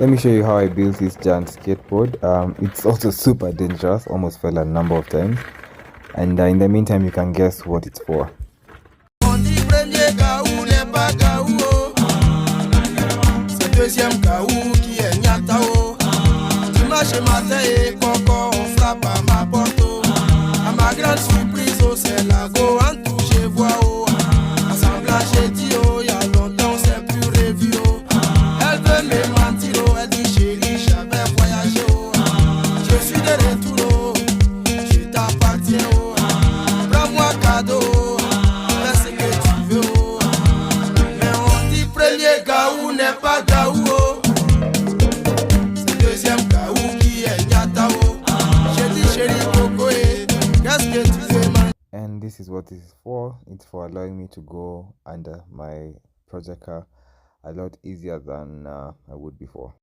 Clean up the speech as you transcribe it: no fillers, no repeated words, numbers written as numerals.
Let me show you how I built this giant skateboard. It's also super dangerous, almost fell a number of times. And in the meantime, you can guess what it's for. And this is what this is for. It's for allowing me to go under my project car a lot easier than I would before.